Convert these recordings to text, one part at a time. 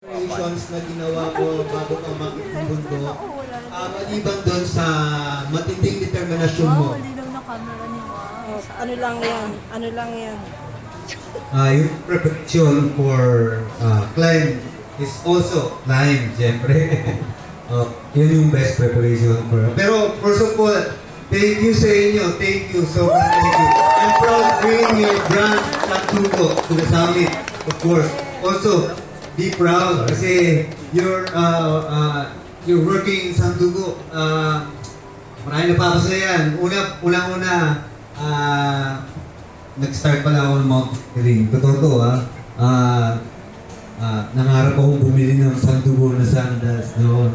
Preparations na ginawa mo bago ka makit ng bundok, maliban doon sa matinding determinasyon mo. Malinaw na camera ni Wow. Ano lang yan? Ano lang yan? Yung preparation for climb is also climb, siyempre. Yun yung best preparation for. Pero first of all, thank you sa inyo. Thank you so much. Thank you. I'm proud to bring your brand Santugo to the summit, of course. Also, be proud kasi you're working in Santugo. Maraming napapasaya yan. Unang-una, nag-start pala ako ng Mount Ring. Totoo to, nangarap akong bumili ng Santugo na sandals noon.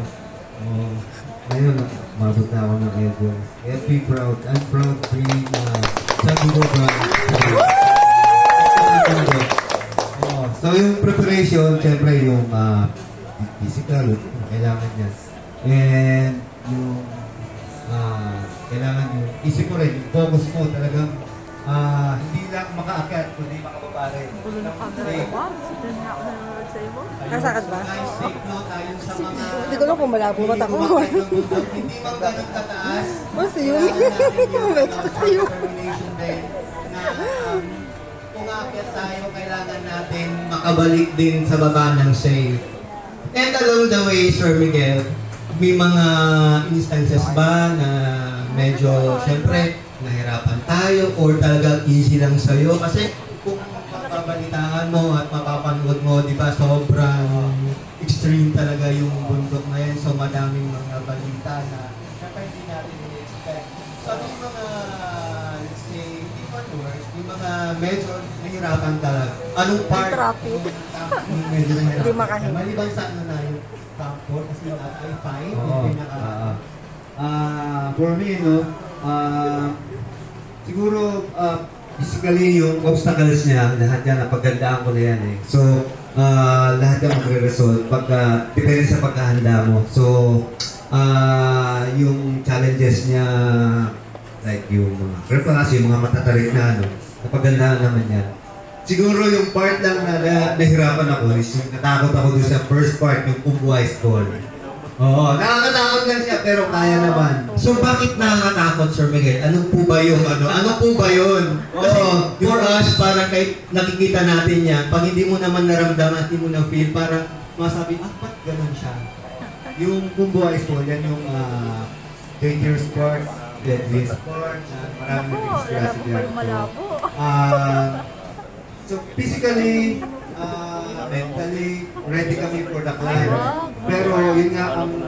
Ngayon, mabot na ako ng Edwards. Kaya be proud. I'm proud to bring Santugo brand. So yung preparation, siyempre yung physical, kailangan yan. And yung kailangan yung isip mo rin, yung focus mo talagang hindi lang makaakyat, kundi makababa rin. Gulo ng camera ni Wow. Sito na ako nanonood sa iyo. Nasakad ba? Guys, take note tayo sa mga... Hindi ko lang kung malabo ba ako. Hindi man ganun kataas. Basta yun. Basta yun. Determination din na kung aakyat tayo, kailangan natin makabalik din sa baba ng safe. And along the way, Sir Miguel, may mga instances ba na medyo, syempre, nahirapan tayo or talagang easy lang sa'yo? Kasi kung mapapalitaan mo at mapapanood mo, di ba, sobrang extreme talaga yung bundok na yan. So, madaming mga balita na syempre hindi natin i-expect. So, ano yung mga, let's say, hindi man worse, yung mga medyo nahirapan talaga. Anong part? Traffic. Medyo nahirapan. Hindi makahinga. Maliban sa ano na yung transport, kasi yung I-5, yung Oo. pinaka... For me, no, siguro, physically, yung obstacles niya, lahat yan, napagandaan ko na yan eh. So, lahat yan magre-resolve pagka, depende sa pagkahanda mo. So, yung challenges niya, like yung mga crepas, yung mga matatarik na ano, napagandaan naman yan. Siguro yung part lang na nahirapan ako is yung natakot ako doon sa first part, yung Pumbuay's Fall. Oo, nakakatakot lang siya pero kaya naman. So bakit nakakatakot, Sir Miguel? Ano po ba yung ano? Ano po ba yun? Kasi for us, parang kahit nakikita natin yan, pag hindi mo naman naramdaman, hindi mo na-feel, parang masabi, ba't ganun siya? Yung Pumbuay's Fall, yan yung dangerous part, deadliest part, marami Ako, naging wala strategy po yan. kayong malabo. So physically, mentally, ready kami for the climb. Pero yun nga ang